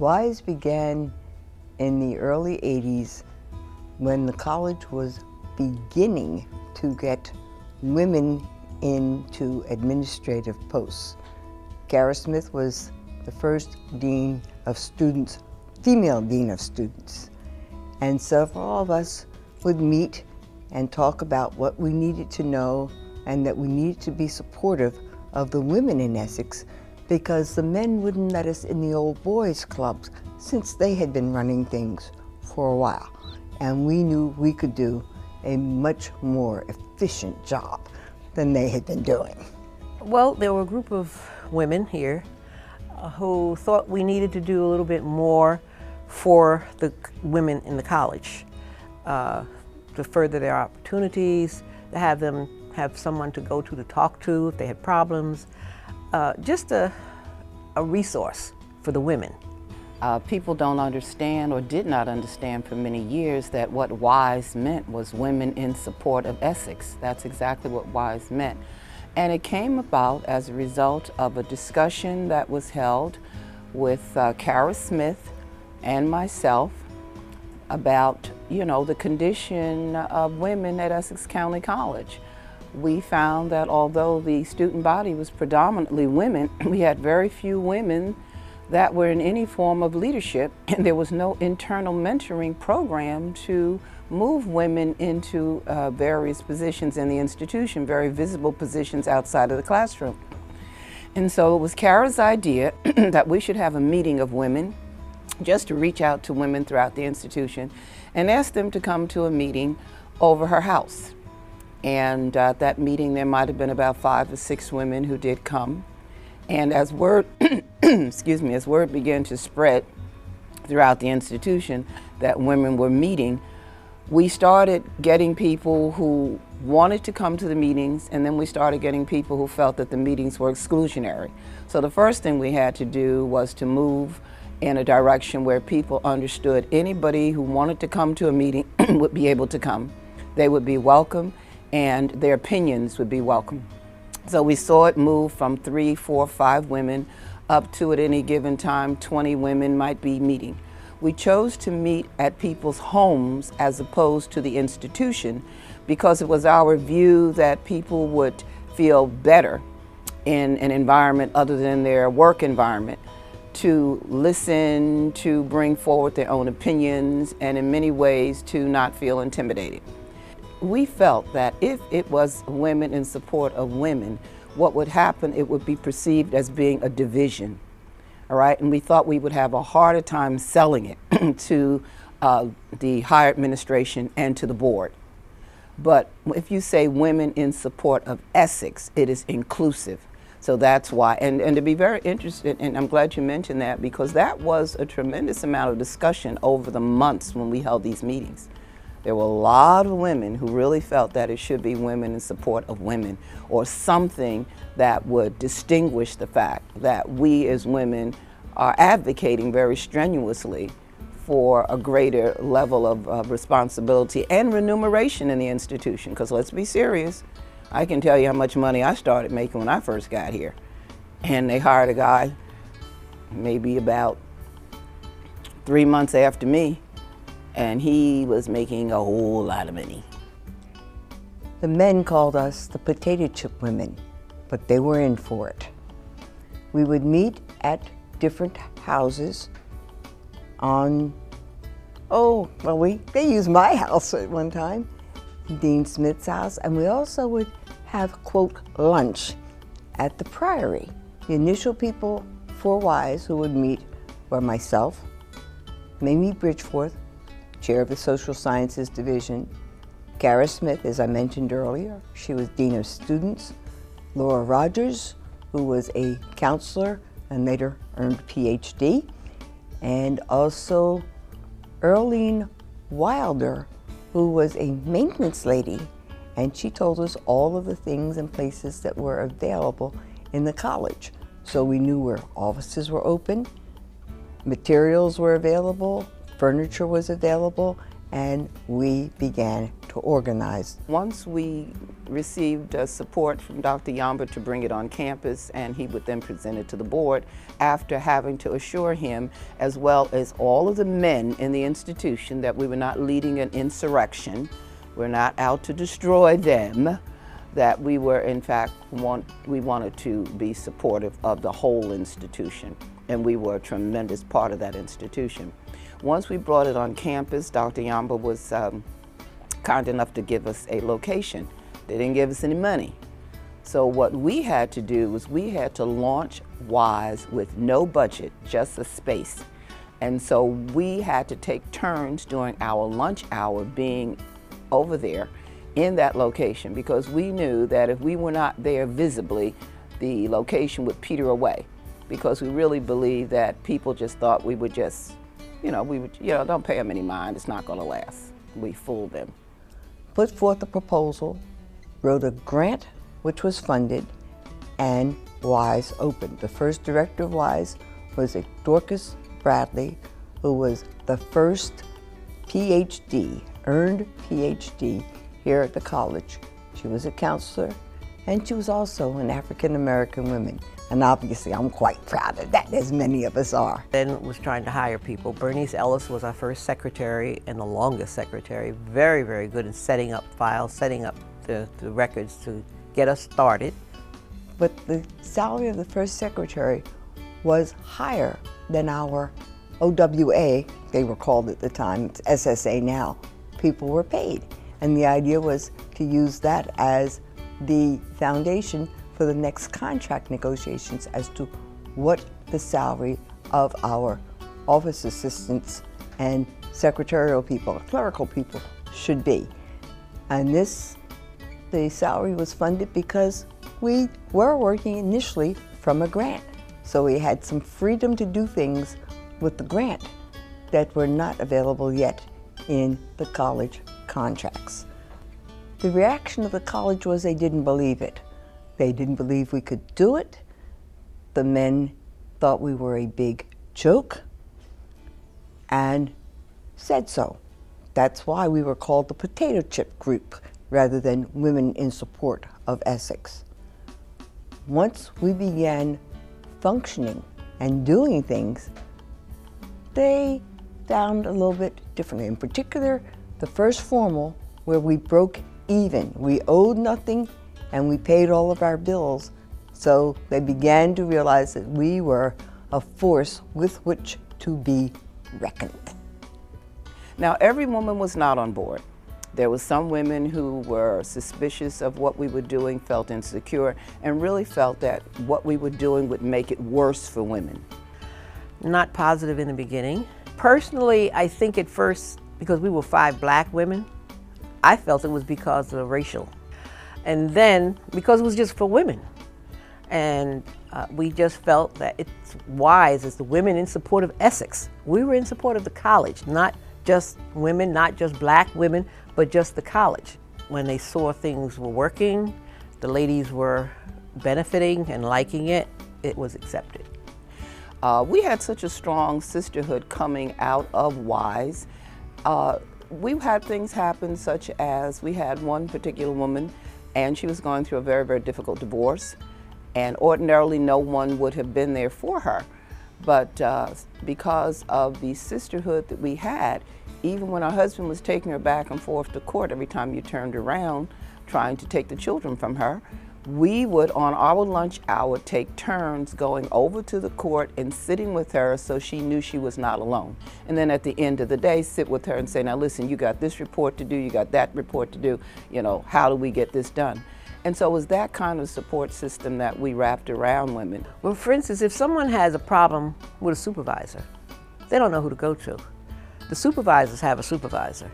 WISE began in the early 80s when the college was beginning to get women into administrative posts. Kara Smith was the first dean of students, female dean of students. And several of us would meet and talk about what we needed to know and that we needed to be supportive of the women in Essex because the men wouldn't let us in the old boys clubs since they had been running things for a while. And we knew we could do a much more efficient job than they had been doing. Well, there were a group of women here who thought we needed to do a little bit more for the women in the college, to further their opportunities, to have them have someone to go to talk to if they had problems, just a resource for the women. People don't understand or did not understand for many years that what WISE meant was Women in Support of Essex. That's exactly what WISE meant. And it came about as a result of a discussion that was held with Kara Smith and myself about, the condition of women at Essex County College. We found that although the student body was predominantly women, we had very few women that were in any form of leadership, and there was no internal mentoring program to move women into various positions in the institution, very visible positions outside of the classroom. And so it was Kara's idea that we should have a meeting of women just to reach out to women throughout the institution and ask them to come to a meeting over her house. And at that meeting there might have been about 5 or 6 women who did come. And as word, as word began to spread throughout the institution that women were meeting, we started getting people who wanted to come to the meetings, and then we started getting people who felt that the meetings were exclusionary. So the first thing we had to do was to move in a direction where people understood anybody who wanted to come to a meeting would be able to come. They would be welcome, and their opinions would be welcome. So we saw it move from 3, 4, 5 women up to, at any given time, 20 women might be meeting. We chose to meet at people's homes as opposed to the institution because it was our view that people would feel better in an environment other than their work environment, to listen, to bring forward their own opinions, and in many ways to not feel intimidated. We felt that if it was women in support of women, what would happen, it would be perceived as being a division, all right? And we thought we would have a harder time selling it to the higher administration and to the board. But if you say women in support of Essex, it is inclusive. So that's why, and to be very interested, and I'm glad you mentioned that, because that was a tremendous amount of discussion over the months when we held these meetings. There were a lot of women who really felt that it should be women in support of women, or something that would distinguish the fact that we as women are advocating very strenuously for a greater level of responsibility and remuneration in the institution. Because let's be serious, I can tell you how much money I started making when I first got here. And they hired a guy maybe about 3 months after me, and he was making a whole lot of money. The men called us the potato chip women, but they were in for it. We would meet at different houses on, they used my house at one time, Dean Smith's house, and we also would have, quote, lunch at the Priory. The initial people for WISE who would meet were myself, Mamie Bridgeforth, chair of the Social Sciences Division, Kara Smith, as I mentioned earlier, she was Dean of Students, Laura Rogers, who was a counselor and later earned a PhD, and also Earlene Wilder, who was a maintenance lady, and she told us all of the things and places that were available in the college. So we knew where offices were open, materials were available, furniture was available, and we began to organize. Once we received support from Dr. Yamba to bring it on campus, and he would then present it to the board after having to assure him, as well as all of the men in the institution, that we were not leading an insurrection, we're not out to destroy them, that we were in fact we wanted to be supportive of the whole institution, and we were a tremendous part of that institution. Once we brought it on campus, Dr. Yamba was kind enough to give us a location. They didn't give us any money. So what we had to do was we had to launch WISE with no budget, just a space. And so we had to take turns during our lunch hour being over there in that location, because we knew that if we were not there visibly, the location would peter away, because we really believed that people just thought we would just, don't pay them any mind, it's not going to last. We fooled them. Put forth a proposal, wrote a grant which was funded, and WISE opened. The first director of WISE was a Dorcas Bradley, who was the first PhD, earned PhD here at the college. She was a counselor, and she was also an African American woman. And obviously I'm quite proud of that, as many of us are. Then was trying to hire people. Bernice Ellis was our first secretary and the longest secretary. Very, very good in setting up files, setting up the records to get us started. But the salary of the first secretary was higher than our OWA, they were called at the time, it's SSA now, people were paid. And the idea was to use that as the foundation for the next contract negotiations as to what the salary of our office assistants and secretarial people, clerical people, should be. And the salary was funded because we were working initially from a grant. So we had some freedom to do things with the grant that were not available yet in the college contracts. The reaction of the college was they didn't believe it. They didn't believe we could do it. The men thought we were a big joke and said so. That's why we were called the Potato Chip Group rather than Women in Support of Essex. Once we began functioning and doing things, they found a little bit differently. In particular, the first formal where we broke even. We owed nothing and we paid all of our bills. So they began to realize that we were a force with which to be reckoned. Now, every woman was not on board. There were some women who were suspicious of what we were doing, felt insecure, and really felt that what we were doing would make it worse for women. Not positive in the beginning. Personally, I think at first, because we were 5 black women, I felt it was because of racial. And then, because it was just for women. And we just felt that it's wise as the Women in Support of Essex. We were in support of the college, not just women, not just black women, but just the college. When they saw things were working, the ladies were benefiting and liking it, it was accepted. We had such a strong sisterhood coming out of WISE. We had things happen, such as we had one particular woman, and she was going through a very, very difficult divorce, and ordinarily no one would have been there for her. But because of the sisterhood that we had, even when her husband was taking her back and forth to court every time you turned around, trying to take the children from her, we would, on our lunch hour, take turns going over to the court and sitting with her so she knew she was not alone. And then at the end of the day, sit with her and say, now listen, you got this report to do, you got that report to do, how do we get this done? And so it was that kind of support system that we wrapped around women. Well, for instance, if someone has a problem with a supervisor, they don't know who to go to. The supervisors have a supervisor,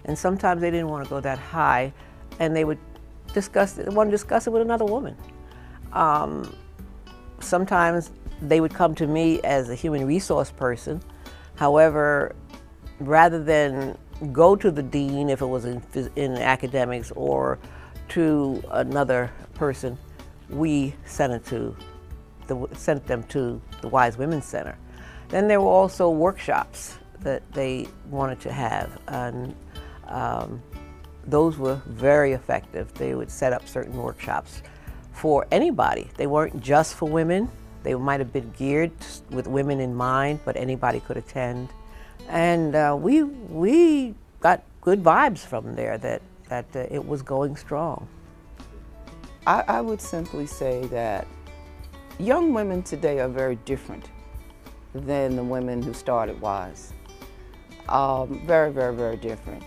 and sometimes they didn't want to go that high, and they would discuss it with another woman. Sometimes they would come to me as a human resource person. However, rather than go to the dean if it was in academics or to another person, we sent them to the Wise Women's Center. Then there were also workshops that they wanted to have, and those were very effective. They would set up certain workshops for anybody. They weren't just for women. They might have been geared with women in mind, but anybody could attend. And we got good vibes from there that it was going strong. I would simply say that young women today are very different than the women who started WISE. Very, very, very different.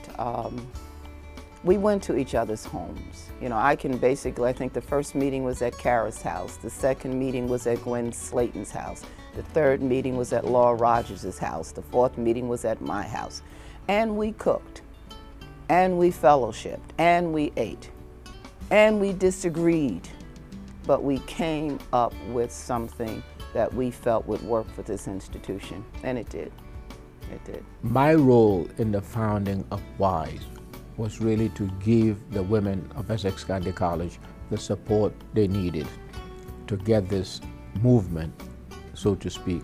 We went to each other's homes. You know, I think the first meeting was at Kara's house. The second meeting was at Gwen Slayton's house. The third meeting was at Laura Rogers' house. The fourth meeting was at my house. And we cooked, and we fellowshipped, and we ate, and we disagreed. But we came up with something that we felt would work for this institution, and it did. It did. My role in the founding of WISE was really to give the women of Essex County College the support they needed to get this movement, so to speak,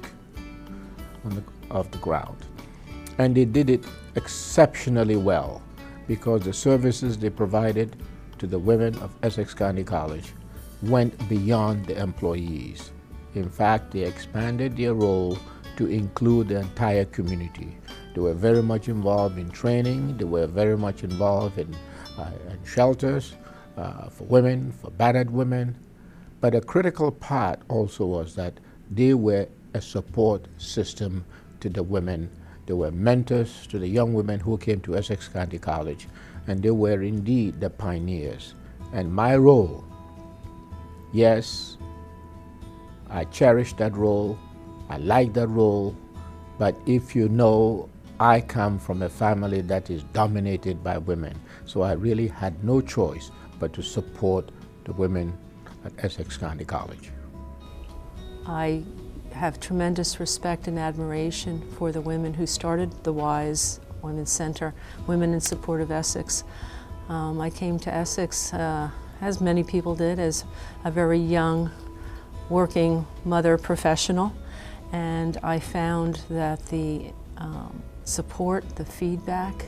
off the ground. And they did it exceptionally well because the services they provided to the women of Essex County College went beyond the employees. In fact, they expanded their role to include the entire community. They were very much involved in training. They were very much involved in shelters for women, for battered women. But a critical part also was that they were a support system to the women. They were mentors to the young women who came to Essex County College, and they were indeed the pioneers. And my role, yes, I cherish that role, I like that role, but if you know, I come from a family that is dominated by women, so I really had no choice but to support the women at Essex County College. I have tremendous respect and admiration for the women who started the WISE Women's Center, Women in Support of Essex. I came to Essex, as many people did, as a very young working mother professional, and I found that the support, the feedback,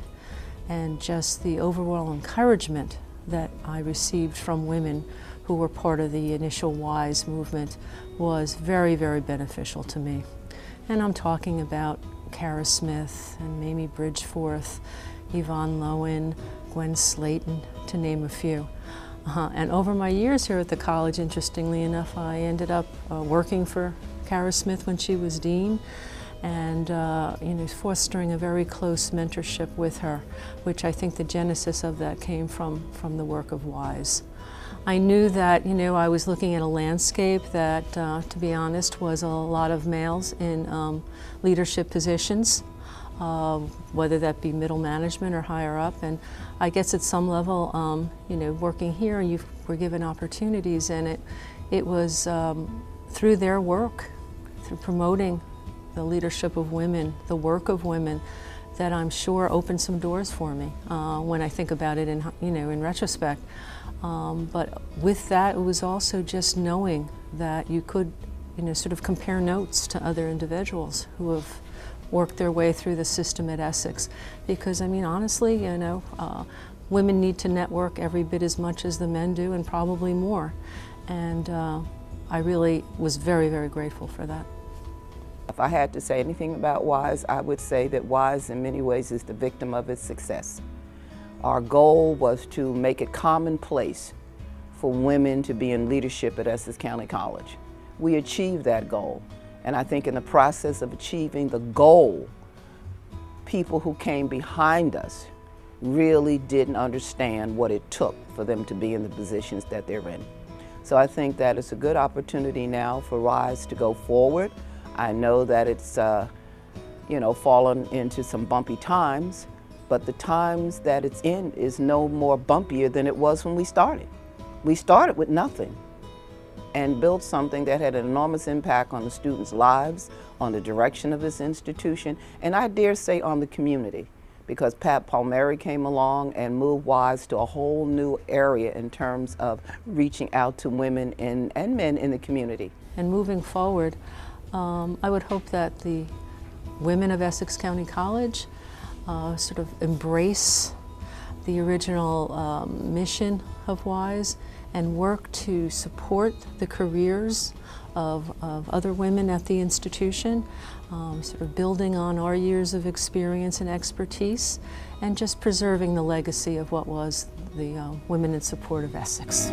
and just the overall encouragement that I received from women who were part of the initial WISE movement was very, very beneficial to me. And I'm talking about Kara Smith and Mamie Bridgeforth, Yvonne Lowen, Gwen Slayton, to name a few. And over my years here at the college, interestingly enough, I ended up working for Kara Smith when she was dean, and fostering a very close mentorship with her, which I think the genesis of that came from the work of WISE. I knew that I was looking at a landscape that, to be honest, was a lot of males in leadership positions, whether that be middle management or higher up. And I guess at some level, working here, you were given opportunities, and it was through their work, through promoting the leadership of women, the work of women, that I'm sure opened some doors for me when I think about it in retrospect. But with that, it was also just knowing that you could sort of compare notes to other individuals who have worked their way through the system at Essex. Because I mean, honestly, women need to network every bit as much as the men do, and probably more. And I really was very, very grateful for that. If I had to say anything about WISE, I would say that WISE in many ways is the victim of its success. Our goal was to make it commonplace for women to be in leadership at Essex County College. We achieved that goal, and I think in the process of achieving the goal, people who came behind us really didn't understand what it took for them to be in the positions that they're in. So I think that it's a good opportunity now for WISE to go forward. I know that it's fallen into some bumpy times, but the times that it's in is no more bumpier than it was when we started. We started with nothing and built something that had an enormous impact on the students' lives, on the direction of this institution, and I dare say on the community, because Pat Palmieri came along and moved WISE to a whole new area in terms of reaching out to women and men in the community. And moving forward, I would hope that the women of Essex County College sort of embrace the original mission of WISE and work to support the careers of other women at the institution, sort of building on our years of experience and expertise, and just preserving the legacy of what was the Women in Support of Essex.